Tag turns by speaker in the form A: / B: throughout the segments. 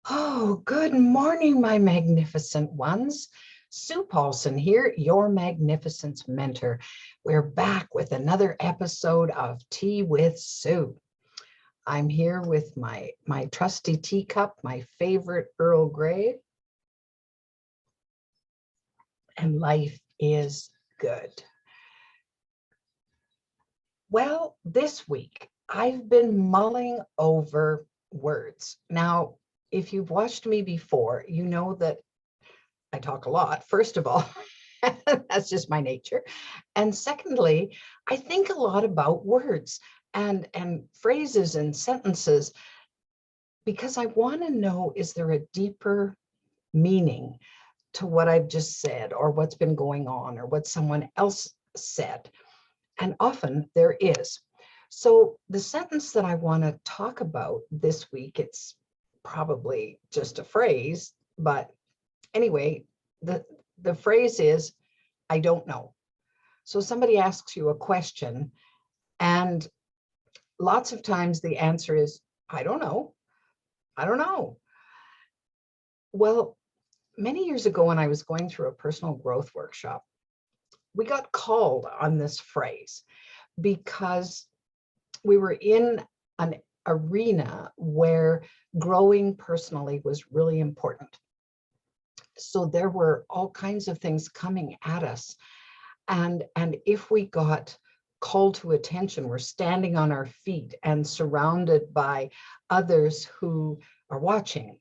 A: Oh, good morning, my magnificent ones. Sue Paulson here, your magnificence mentor. We're back with another episode of Tea with Sue. I'm here with my trusty teacup, my favorite Earl Grey, and life is good. Well, this week I've been mulling over words. Now, if you've watched me before, you know that I talk a lot, first of all. That's just my nature. And secondly, I think a lot about words and phrases and sentences because I want to know, is there a deeper meaning to what I've just said or what's been going on or what someone else said? And often there is. So the sentence that I want to talk about this week, it's probably just a phrase, but anyway, the phrase is, I don't know. So somebody asks you a question, and lots of times the answer is, I don't know. I don't know. Well, many years ago when I was going through a personal growth workshop, we got called on this phrase because we were in an arena where growing personally was really important. So there were all kinds of things coming at us. And if we got called to attention, we're standing on our feet and surrounded by others who are watching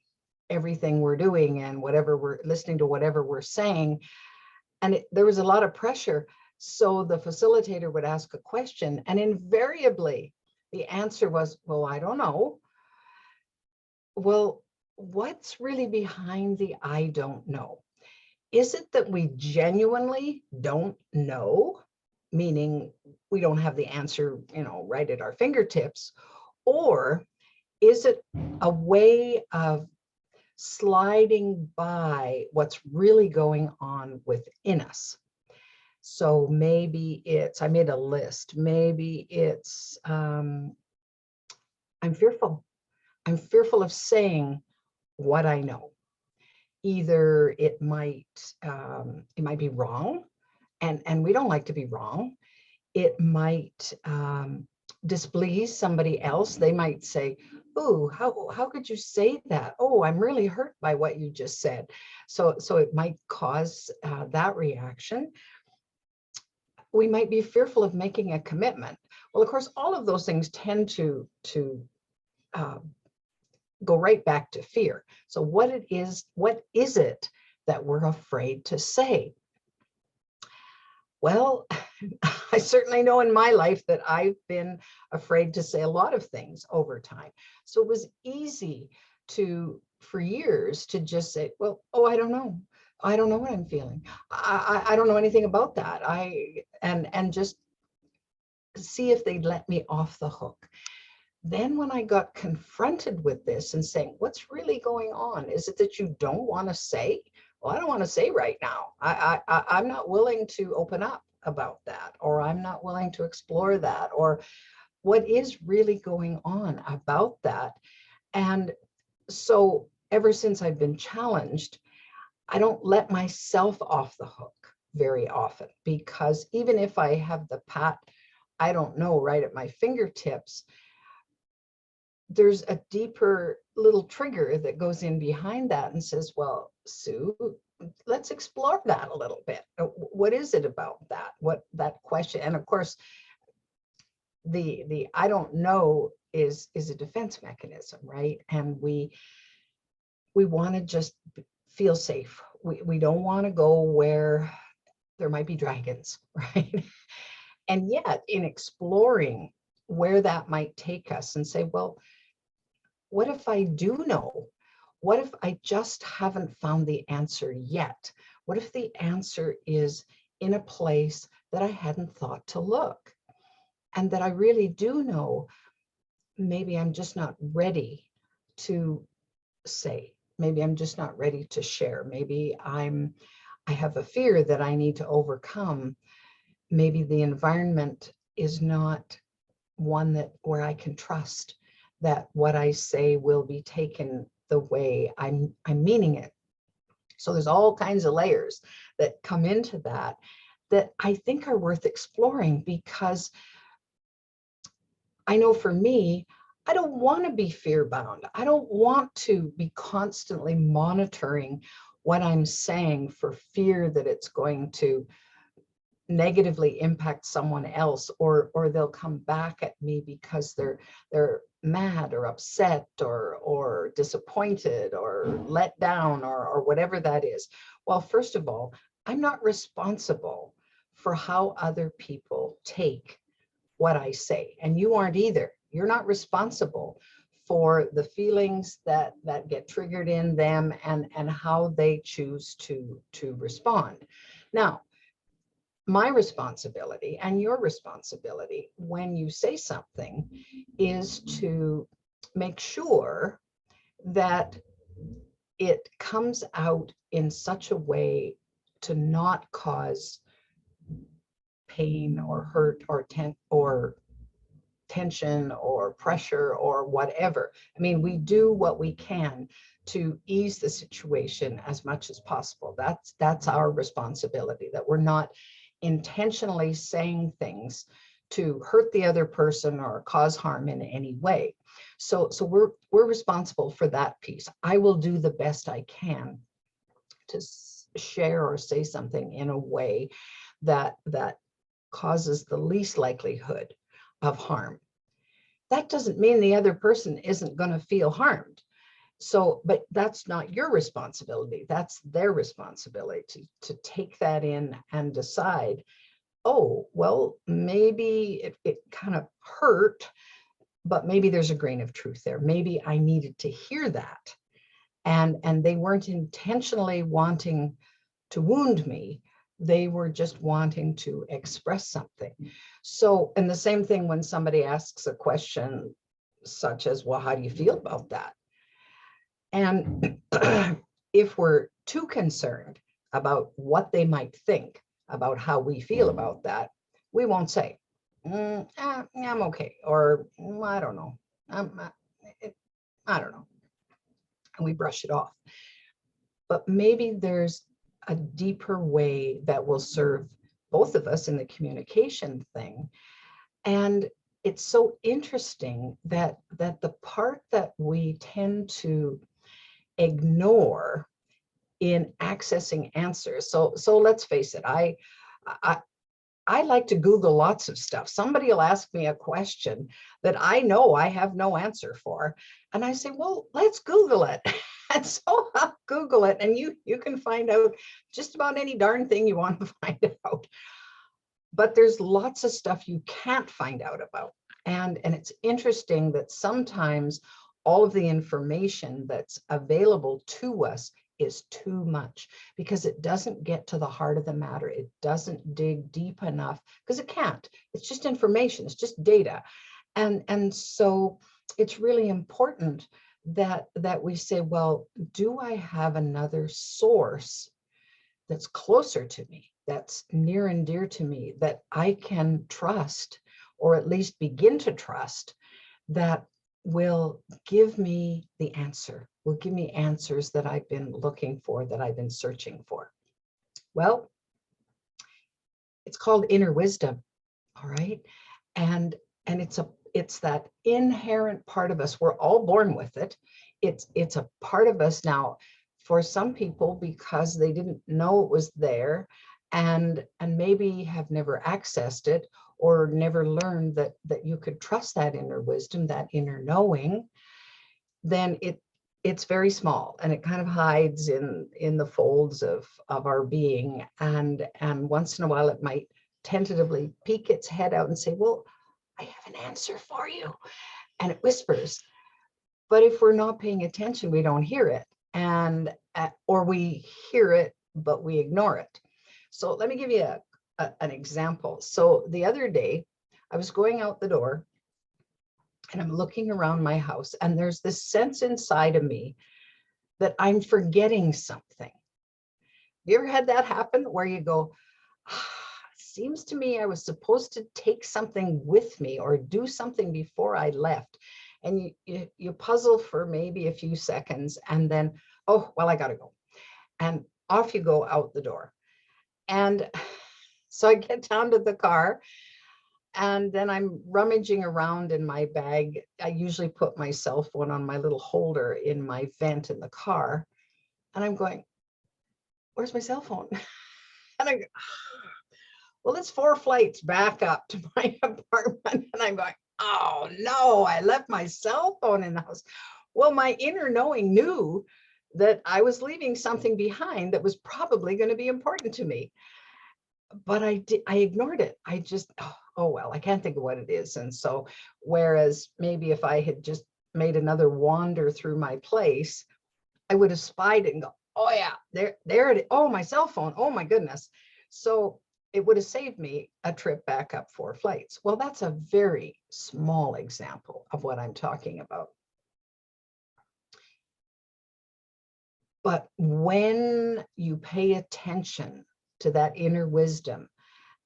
A: everything we're doing and whatever we're listening to, whatever we're saying. And there was a lot of pressure. So the facilitator would ask a question, and invariably the answer was, well, I don't know. Well, what's really behind the I don't know? Is it that we genuinely don't know, meaning we don't have the answer, right at our fingertips? Or is it a way of sliding by what's really going on within us? So maybe it's, I made a list, maybe it's, I'm fearful. I'm fearful of saying what I know. Either it might be wrong, and we don't like to be wrong. It might displease somebody else. They might say, "Oh, how could you say that? Oh, I'm really hurt by what you just said." So it might cause that reaction. We might be fearful of making a commitment. Well, of course, all of those things tend to uh, go right back to fear. So what is it that we're afraid to say? Well, I certainly know in my life that I've been afraid to say a lot of things over time. So it was easy for years to just say, well, oh, I don't know. I don't know what I'm feeling. I don't know anything about that. And just see if they'd let me off the hook. Then when I got confronted with this and saying, what's really going on? Is it that you don't want to say? Well, I don't want to say right now. I'm not willing to open up about that, or I'm not willing to explore that, or what is really going on about that. And so ever since I've been challenged, I don't let myself off the hook very often, because even if I have the I don't know right at my fingertips, there's a deeper little trigger that goes in behind that and says, well, Sue, let's explore that a little bit. What is it about that? What that question? And of course, the I don't know is a defense mechanism, right? And we want to just feel safe. We don't want to go where there might be dragons, right? And yet in exploring where that might take us and say, well, what if I do know? What if I just haven't found the answer yet? What if the answer is in a place that I hadn't thought to look? And that I really do know, maybe I'm just not ready to say. Maybe I'm just not ready to share. Maybe I have a fear that I need to overcome. Maybe the environment is not one where I can trust that what I say will be taken the way I'm meaning it. So there's all kinds of layers that come into that I think are worth exploring, because I know for me, I don't want to be fear bound. I don't want to be constantly monitoring what I'm saying for fear that it's going to negatively impact someone else, or they'll come back at me because they're mad or upset or disappointed or let down or whatever that is. Well, first of all, I'm not responsible for how other people take what I say, and you aren't either. You're not responsible for the feelings that get triggered in them and how they choose to respond. Now, my responsibility and your responsibility when you say something is to make sure that it comes out in such a way to not cause pain or hurt or tension or pressure or whatever. I mean, we do what we can to ease the situation as much as possible. That's our responsibility, that we're not intentionally saying things to hurt the other person or cause harm in any way. So we're responsible for that piece. I will do the best I can to share or say something in a way that causes the least likelihood of harm. That doesn't mean the other person isn't going to feel harmed. So, but that's not your responsibility. That's their responsibility to take that in and decide, oh, well, maybe it kind of hurt, but maybe there's a grain of truth there. Maybe I needed to hear that. And they weren't intentionally wanting to wound me. They were just wanting to express something. So, and the same thing when somebody asks a question such as, well, how do you feel about that? And if we're too concerned about what they might think about how we feel about that, we won't say, I'm okay, or I don't know, I don't know, and we brush it off. But maybe there's a deeper way that will serve both of us in the communication thing. And it's so interesting that the part that we tend to ignore in accessing answers. So let's face it, I like to Google lots of stuff. Somebody will ask me a question that I know I have no answer for, and I say, well, let's Google it. And so I'll Google it, and you can find out just about any darn thing you want to find out. But there's lots of stuff you can't find out about. And it's interesting that sometimes all of the information that's available to us is too much, because it doesn't get to the heart of the matter. It doesn't dig deep enough, because it can't. It's just information. It's just data. And so it's really important that we say, well, do I have another source that's closer to me, that's near and dear to me, that I can trust, or at least begin to trust, that will give me the answer, will give me answers that I've been looking for, that I've been searching for? Well, it's called inner wisdom, all right? And it's that inherent part of us. We're all born with it. It's a part of us now. For some people, because they didn't know it was there, and maybe have never accessed it, or never learned that you could trust that inner wisdom, that inner knowing, then it's very small, and it kind of hides in the folds of our being. And once in a while it might tentatively peek its head out and say, well, I have an answer for you. And it whispers. But if we're not paying attention, we don't hear it. And or we hear it, but we ignore it. So let me give you an example. So the other day, I was going out the door, and I'm looking around my house, and there's this sense inside of me that I'm forgetting something. Have you ever had that happen, where you go, seems to me I was supposed to take something with me or do something before I left, and you puzzle for maybe a few seconds, and then, oh, well, I gotta go. And off you go out the door. And so I get down to the car, and then I'm rummaging around in my bag. I usually put my cell phone on my little holder in my vent in the car. And I'm going, where's my cell phone? And I go, well, it's 4 flights back up to my apartment. And I'm going, oh no, I left my cell phone in the house. Well, my inner knowing knew that I was leaving something behind that was probably going to be important to me. But I ignored it. I just, oh, well, I can't think of what it is. And so, whereas maybe if I had just made another wander through my place, I would have spied it and go, oh yeah, there it is. Oh, my cell phone. Oh my goodness. So it would have saved me a trip back up 4 flights. Well, that's a very small example of what I'm talking about. But when you pay attention to that inner wisdom,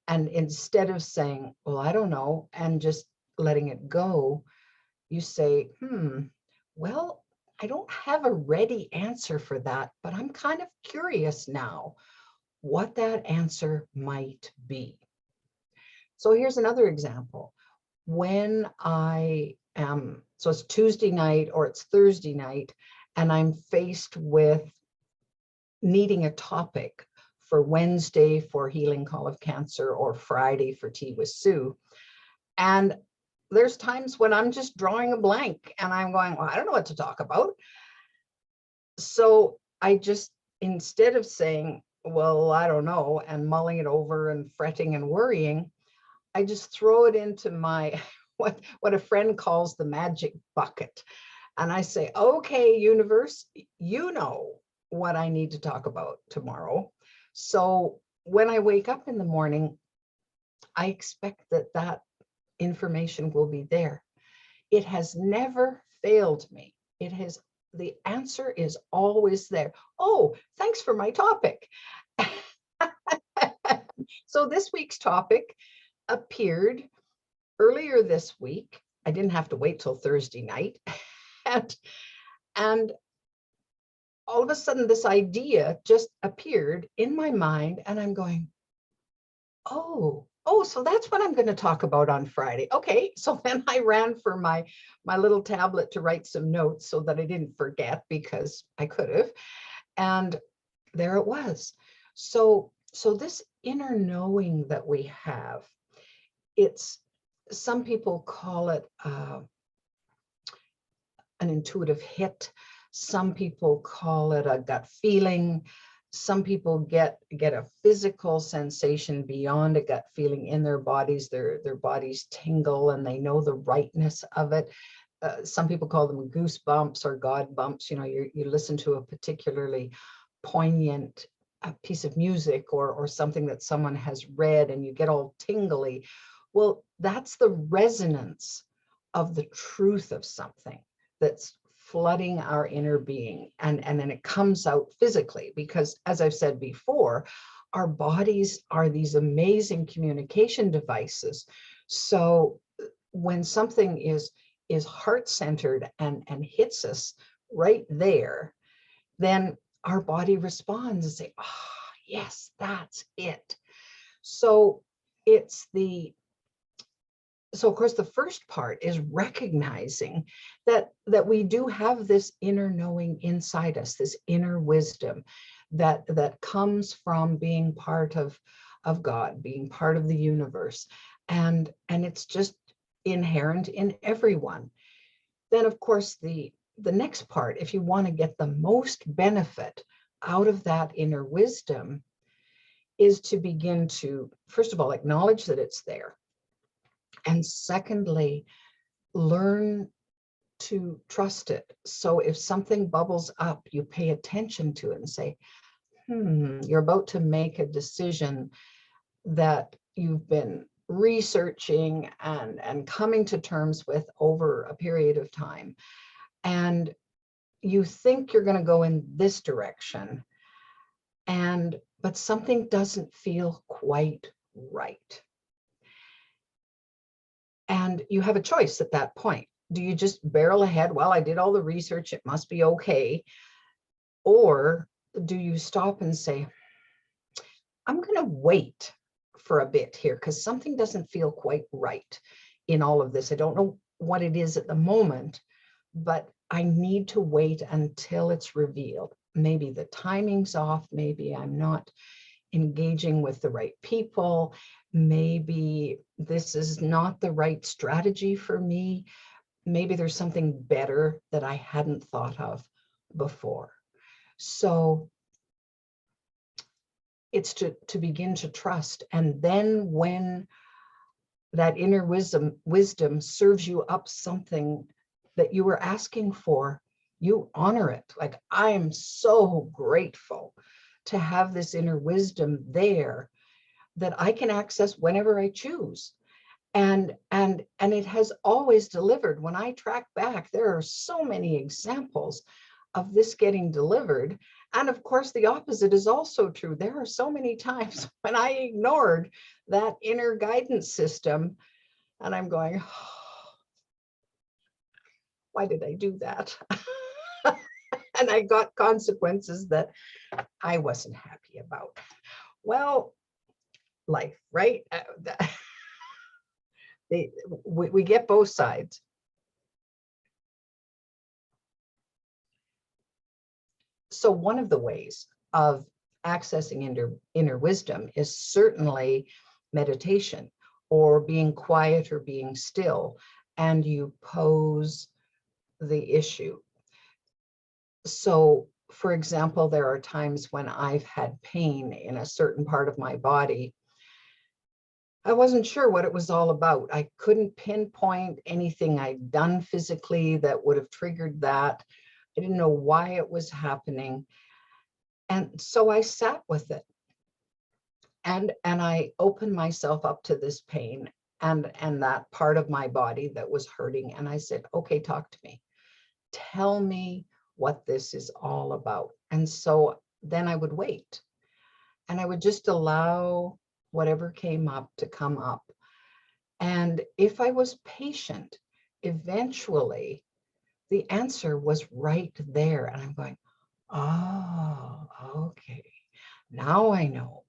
A: and instead of saying, well, I don't know, and just letting it go, you say, well, I don't have a ready answer for that, but I'm kind of curious now what that answer might be. So here's another example. When I am, so it's Tuesday night or it's Thursday night, and I'm faced with needing a topic for Wednesday for Healing Call of Cancer or Friday for Tea with Sue. And there's times when I'm just drawing a blank and I'm going, well, I don't know what to talk about. So I just, instead of saying, well, I don't know, and mulling it over and fretting and worrying, I just throw it into my, what a friend calls the magic bucket. And I say, okay, universe, you know what I need to talk about tomorrow. So when I wake up in the morning, I expect that that information will be there. It has never failed me. The answer is always there. Oh, thanks for my topic. So this week's topic appeared earlier this week. I didn't have to wait till Thursday night. And all of a sudden, this idea just appeared in my mind, and I'm going, oh, so that's what I'm going to talk about on Friday. Okay, so then I ran for my little tablet to write some notes so that I didn't forget, because I could have. And there it was. So this inner knowing that we have, it's, some people call it an intuitive hit. Some people call it a gut feeling. Some people get a physical sensation beyond a gut feeling in their bodies. Their bodies tingle and they know the rightness of it. Some people call them goosebumps or God bumps. You know, you listen to a particularly poignant piece of music or something that someone has read and you get all tingly. Well, that's the resonance of the truth of something that's flooding our inner being. And then it comes out physically, because as I've said before, our bodies are these amazing communication devices. So when something is heart-centered and hits us right there, then our body responds and say, oh, yes, that's it. So of course, the first part is recognizing that we do have this inner knowing inside us, this inner wisdom that comes from being part of God, being part of the universe, and it's just inherent in everyone. Then, of course, the next part, if you want to get the most benefit out of that inner wisdom, is to begin to, first of all, acknowledge that it's there. And secondly, learn to trust it. So if something bubbles up, you pay attention to it and say, you're about to make a decision that you've been researching and coming to terms with over a period of time. And you think you're going to go in this direction, but something doesn't feel quite right. And you have a choice at that point. do you just barrel ahead? Well, I did all the research, it must be okay. Or do you stop and say, I'm going to wait for a bit here because something doesn't feel quite right in all of this. I don't know what it is at the moment, but I need to wait until it's revealed. Maybe the timing's off. Maybe I'm not engaging with the right people. Maybe this is not the right strategy for me. Maybe there's something better that I hadn't thought of before. So it's to begin to trust. And then when that inner wisdom serves you up something that you were asking for, you honor it. Like, I am so grateful to have this inner wisdom there that I can access whenever I choose. And it has always delivered. When I track back, there are so many examples of this getting delivered. And of course, the opposite is also true. There are so many times when I ignored that inner guidance system and I'm going, oh, why did I do that? And I got consequences that I wasn't happy about. Well, life, right? We get both sides. So one of the ways of accessing inner wisdom is certainly meditation or being quiet or being still, and you pose the issue. So, for example, there are times when I've had pain in a certain part of my body. I wasn't sure what it was all about. I couldn't pinpoint anything I'd done physically that would have triggered that. I didn't know why it was happening. And so I sat with it. And I opened myself up to this pain and that part of my body that was hurting. And I said, okay, talk to me. Tell me what this is all about. And so then I would wait and I would just allow whatever came up to come up. And if I was patient, eventually the answer was right there. And I'm going, oh, okay, now I know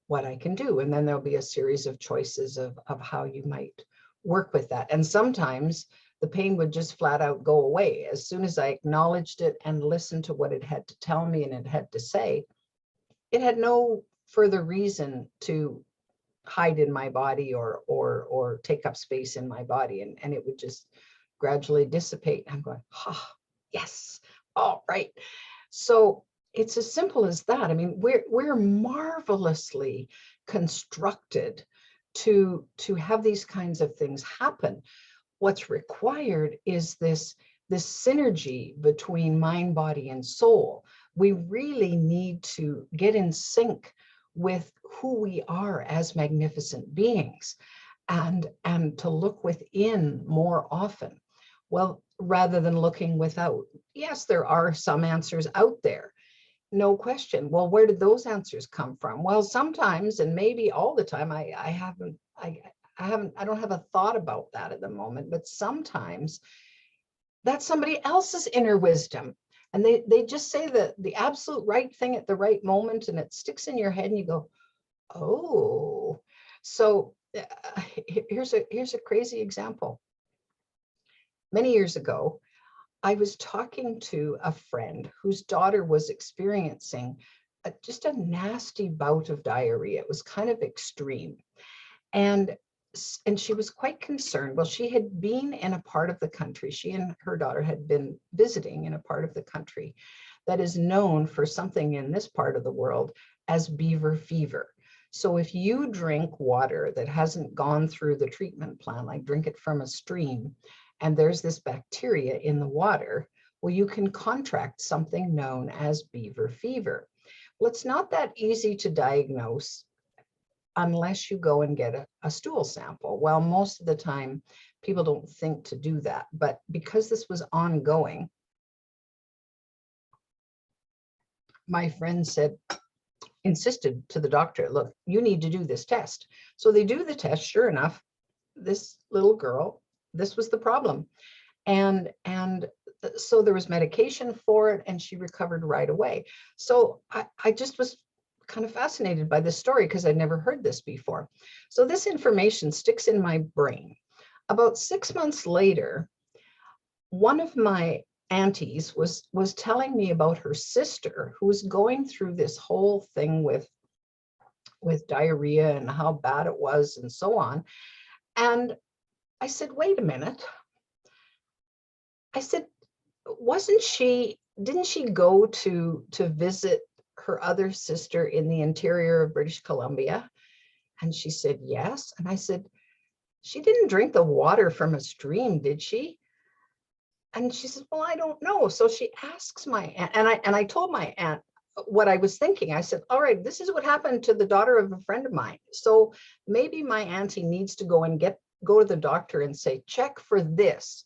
A: what I can do. And then there'll be a series of choices of how you might work with that. And sometimes the pain would just flat out go away. As soon as I acknowledged it and listened to what it had to tell me and it had to say, it had no further reason to hide in my body or take up space in my body. And it would just gradually dissipate. I'm going, oh, yes, all right. So it's as simple as that. I mean, we're marvelously constructed to have these kinds of things happen. What's required is this synergy between mind, body, and soul. We really need to get in sync with who we are as magnificent beings and to look within more often. Well, rather than looking without. Yes, there are some answers out there, no question. Well, where did those answers come from? Well, sometimes, and maybe all the time, I don't have a thought about that at the moment, but sometimes that's somebody else's inner wisdom. And they just say the absolute right thing at the right moment, and it sticks in your head and you go, oh. So here's a crazy example. Many years ago, I was talking to a friend whose daughter was experiencing just a nasty bout of diarrhea. It was kind of extreme. And she was quite concerned. Well, she had been in a part of the country, she and her daughter had been visiting in a part of the country that is known for something in this part of the world as beaver fever. So if you drink water that hasn't gone through the treatment plan, like drink it from a stream, and there's this bacteria in the water, well, you can contract something known as beaver fever. Well, it's not that easy to diagnose unless you go and get a stool sample. Well, most of the time, people don't think to do that. But because this was ongoing, my friend insisted to the doctor, look, you need to do this test. So they do the test. Sure enough, this little girl, this was the problem. And so there was medication for it, and she recovered right away. So I just was kind of fascinated by this story because I'd never heard this before. So this information sticks in my brain. About 6 months later, one of my aunties was telling me about her sister who was going through this whole thing with diarrhea and how bad it was and so on. And I said, wait a minute. I said, didn't she go to visit her other sister in the interior of British Columbia? And she said, yes. And I said, she didn't drink the water from a stream, did she? And she said, well, I don't know. So she asks my aunt, and I told my aunt what I was thinking. I said, all right, this is what happened to the daughter of a friend of mine. So maybe my auntie needs to go and go to the doctor and say, check for this.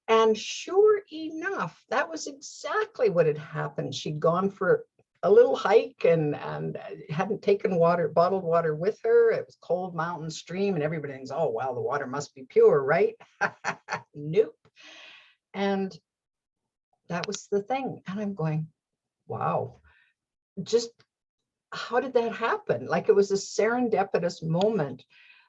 A: And sure enough, that was exactly what had happened. She'd gone for a little hike and hadn't taken bottled water with her. It was cold mountain stream, and everybody thinks, oh, well, the water must be pure, right? Nope. And that was the thing. And I'm going, wow, just how did that happen? Like, it was a serendipitous moment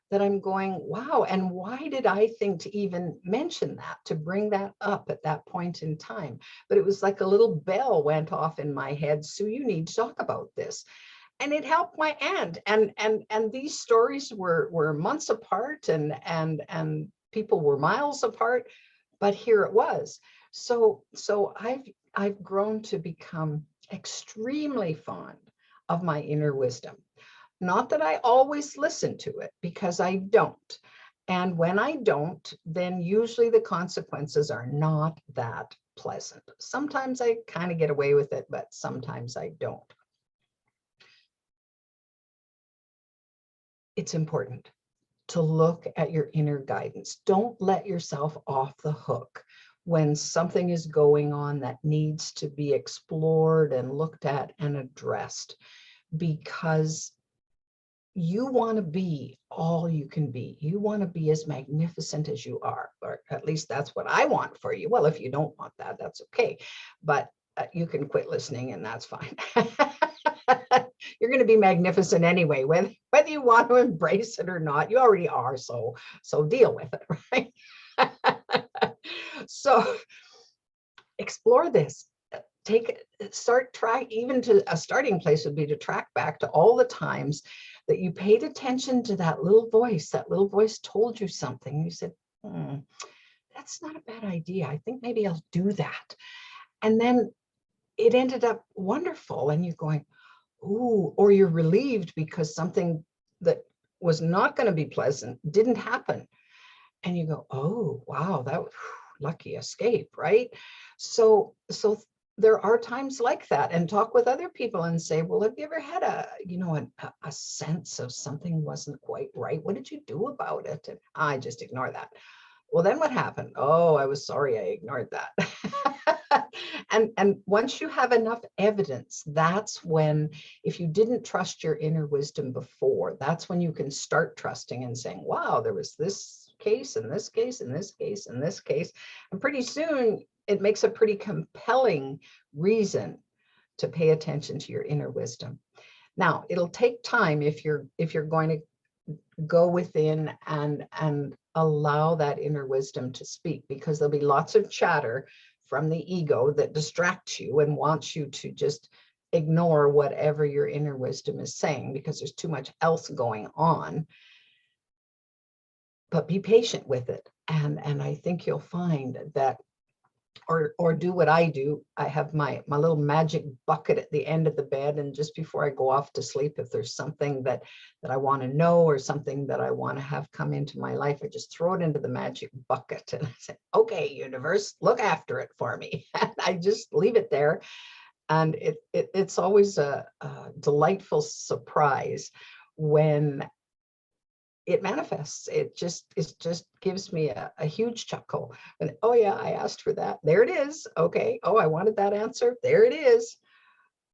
A: that I'm going, wow. And why did I think to even mention that, to bring that up at that point in time? But it was like a little bell went off in my head. Sue, you need to talk about this. And it helped my aunt. And these stories were months apart, and people were miles apart, but here it was. So I've grown to become extremely fond of my inner wisdom. Not that I always listen to it, because I don't. And when I don't, then usually the consequences are not that pleasant. Sometimes I kind of get away with it, but sometimes I don't. It's important to look at your inner guidance. Don't let yourself off the hook when something is going on that needs to be explored and looked at and addressed, because you want to be all you can be. You want to be as magnificent as you are, or at least that's what I want for you. Well, if you don't want that, that's okay. But you can quit listening, and that's fine. You're going to be magnificent anyway, whether you want to embrace it or not. You already are, so deal with it, right? So explore this. Even to a starting place would be to track back to all the times that you paid attention to that little voice. That little voice told you something. You said, that's not a bad idea. I think maybe I'll do that. And then it ended up wonderful. And you're going, ooh, or you're relieved because something that was not going to be pleasant didn't happen. And you go, oh, wow, that was lucky escape, right? So there are times like that, and talk with other people and say, well, have you ever had a sense of something wasn't quite right? What did you do about it? And I just ignore that. Well, then what happened? Oh, I was sorry I ignored that. And once you have enough evidence, that's when, if you didn't trust your inner wisdom before, that's when you can start trusting and saying, wow, there was this case and this case and this case and this case. And pretty soon it makes a pretty compelling reason to pay attention to your inner wisdom. Now, it'll take time if you're going to go within and allow that inner wisdom to speak, because there'll be lots of chatter from the ego that distracts you and wants you to just ignore whatever your inner wisdom is saying, because there's too much else going on. But be patient with it. And I think you'll find that, or do what I do. I have my little magic bucket at the end of the bed, and just before I go off to sleep, if there's something that I want to know, or something that I want to have come into my life, I just throw it into the magic bucket and I say, okay, universe, look after it for me. And I just leave it there. And it's always a delightful surprise when it manifests. It just gives me a huge chuckle. And oh yeah, I asked for that. There it is. Okay. Oh, I wanted that answer. There it is.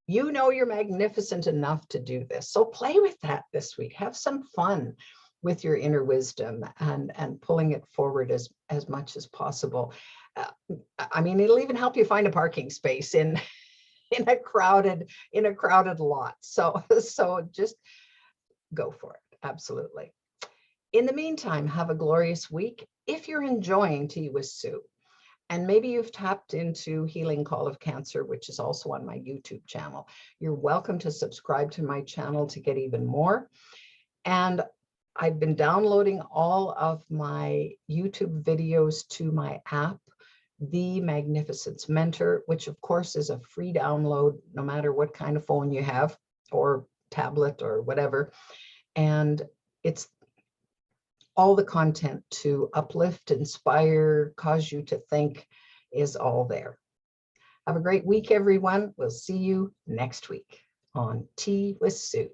A: You know you're magnificent enough to do this. So play with that this week. Have some fun. with your inner wisdom and pulling it forward as much as possible. I mean, it'll even help you find a parking space in a crowded lot. So just go for it. Absolutely. In the meantime, have a glorious week. If you're enjoying Tea with Sue, and maybe you've tapped into Healing Call of Cancer, which is also on my YouTube channel, you're welcome to subscribe to my channel to get even more. And I've been downloading all of my YouTube videos to my app, The Magnificence Mentor, which of course is a free download, no matter what kind of phone you have or tablet or whatever. And it's all the content to uplift, inspire, cause you to think is all there. Have a great week, everyone. We'll see you next week on Tea with Sue.